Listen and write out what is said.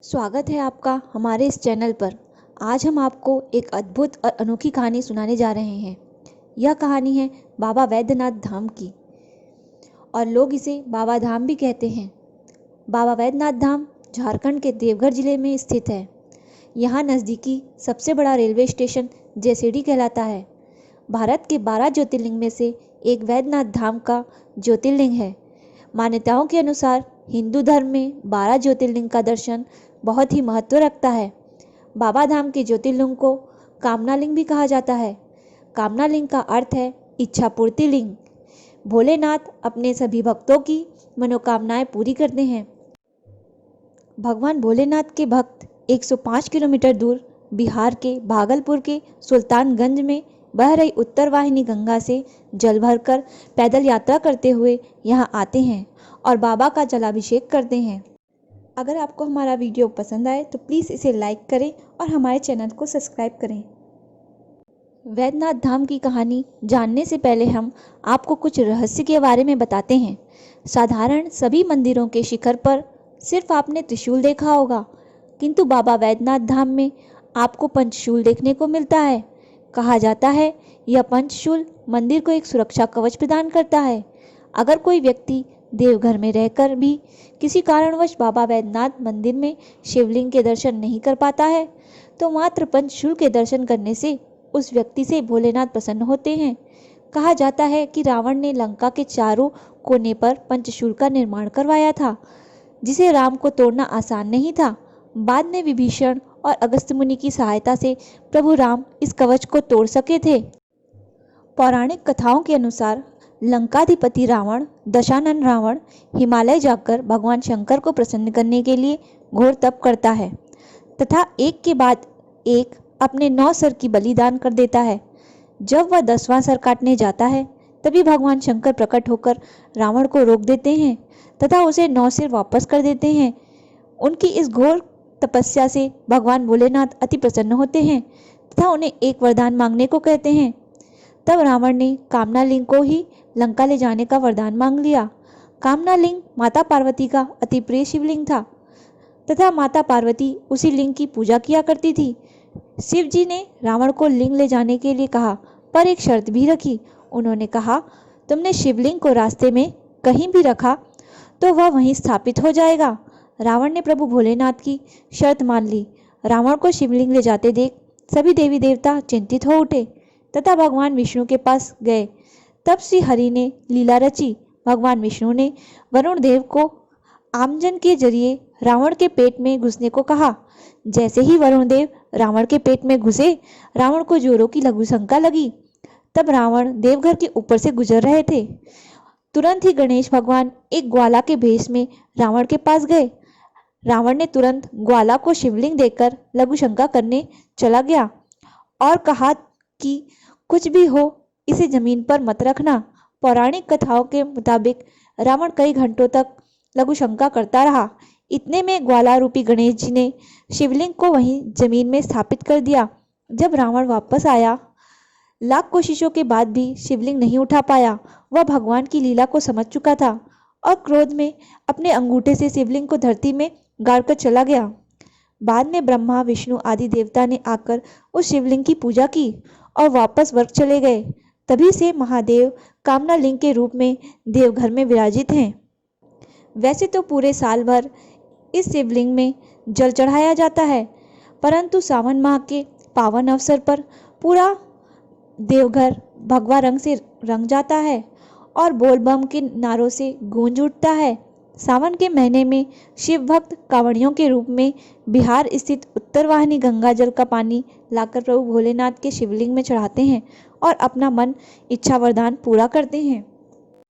स्वागत है आपका हमारे इस चैनल पर। आज हम आपको एक अद्भुत और अनोखी कहानी सुनाने जा रहे हैं। यह कहानी है बाबा वैद्यनाथ धाम की और लोग इसे बाबा धाम भी कहते हैं। बाबा वैद्यनाथ धाम झारखंड के देवघर जिले में स्थित है। यहाँ नज़दीकी सबसे बड़ा रेलवे स्टेशन जैसेडी कहलाता है। भारत के 12 ज्योतिर्लिंग में से एक वैद्यनाथ धाम का ज्योतिर्लिंग है। मान्यताओं के अनुसार हिंदू धर्म में 12 ज्योतिर्लिंग का दर्शन बहुत ही महत्व रखता है। बाबा धाम के ज्योतिर्लिंग को कामनालिंग भी कहा जाता है। कामनालिंग का अर्थ है इच्छा पूर्ति लिंग। भोलेनाथ अपने सभी भक्तों की मनोकामनाएं पूरी करते हैं। भगवान भोलेनाथ के भक्त 105 किलोमीटर दूर बिहार के भागलपुर के सुल्तानगंज में बह रही उत्तर वाहिनी गंगा से जल भरकर पैदल यात्रा करते हुए यहाँ आते हैं और बाबा का जलाभिषेक करते हैं। अगर आपको हमारा वीडियो पसंद आए तो प्लीज़ इसे लाइक करें और हमारे चैनल को सब्सक्राइब करें। वैद्यनाथ धाम की कहानी जानने से पहले हम आपको कुछ रहस्य के बारे में बताते हैं। साधारण सभी मंदिरों के शिखर पर सिर्फ आपने त्रिशूल देखा होगा, किंतु बाबा वैद्यनाथ धाम में आपको पंचशूल देखने को मिलता है। कहा जाता है यह पंचशूल मंदिर को एक सुरक्षा कवच प्रदान करता है। अगर कोई व्यक्ति देवघर में रहकर भी किसी कारणवश बाबा वैद्यनाथ मंदिर में शिवलिंग के दर्शन नहीं कर पाता है तो मात्र पंचशूल के दर्शन करने से उस व्यक्ति से भोलेनाथ प्रसन्न होते हैं। कहा जाता है कि रावण ने लंका के चारों कोने पर पंचशूल का निर्माण करवाया था, जिसे राम को तोड़ना आसान नहीं था। बाद में विभीषण और अगस्त्य मुनि की सहायता से प्रभु राम इस कवच को तोड़ सके थे। पौराणिक कथाओं के अनुसार लंकाधिपति रावण दशानन रावण हिमालय जाकर भगवान शंकर को प्रसन्न करने के लिए घोर तप करता है तथा एक के बाद एक अपने 9 सर की बलिदान कर देता है। जब वह 10वां सर काटने जाता है तभी भगवान शंकर प्रकट होकर रावण को रोक देते हैं तथा उसे 9 सिर वापस कर देते हैं। उनकी इस घोर तपस्या से भगवान भोलेनाथ अति प्रसन्न होते हैं तथा उन्हें एक वरदान मांगने को कहते हैं। तब रावण ने कामनालिंग को ही लंका ले जाने का वरदान मांग लिया। कामनालिंग माता पार्वती का अति प्रिय शिवलिंग था तथा माता पार्वती उसी लिंग की पूजा किया करती थी। शिव जी ने रावण को लिंग ले जाने के लिए कहा, पर एक शर्त भी रखी। उन्होंने कहा, तुमने शिवलिंग को रास्ते में कहीं भी रखा तो वह वहीं स्थापित हो जाएगा। रावण ने प्रभु भोलेनाथ की शर्त मान ली। रावण को शिवलिंग ले जाते देख सभी देवी देवता चिंतित हो उठे तथा भगवान विष्णु के पास गए। तब श्री हरि ने लीला रची। भगवान विष्णु ने वरुण देव को आमजन के जरिए रावण के पेट में घुसने को कहा। जैसे ही वरुण देव रावण के पेट में घुसे, रावण को जोरों की लघु शंका लगी। तब रावण देवघर के ऊपर से गुजर रहे थे। तुरंत ही गणेश भगवान एक ग्वाला के भेष में रावण के पास गए। रावण ने तुरंत ग्वाला को शिवलिंग देकर लघु शंका करने चला गया और कहा कि कुछ भी हो इसे जमीन पर मत रखना। पौराणिक कथाओं के मुताबिक रावण कई घंटों तक लघु शंका करता रहा। इतने में ग्वाला रूपी गणेश जी ने शिवलिंग को वहीं जमीन में स्थापित कर दिया। जब रावण वापस आया, लाख कोशिशों के बाद भी शिवलिंग नहीं उठा पाया। वह भगवान की लीला को समझ चुका था और क्रोध में अपने अंगूठे से शिवलिंग को धरती में गाड़कर चला गया। बाद में ब्रह्मा विष्णु आदि देवता ने आकर उस शिवलिंग की पूजा की और वापस स्वर्ग चले गए। तभी से महादेव कामनालिंग के रूप में देवघर में विराजित हैं। वैसे तो पूरे साल भर इस शिवलिंग में जल चढ़ाया जाता है, परंतु सावन माह के पावन अवसर पर पूरा देवघर भगवा रंग से रंग जाता है और बोल बम के नारों से गूंज उठता है। सावन के महीने में शिव भक्त कांवड़ियों के रूप में बिहार स्थित उत्तर वाहिनी गंगा जल का पानी लाकर प्रभु भोलेनाथ के शिवलिंग में चढ़ाते हैं और अपना मन इच्छा वरदान पूरा करते हैं।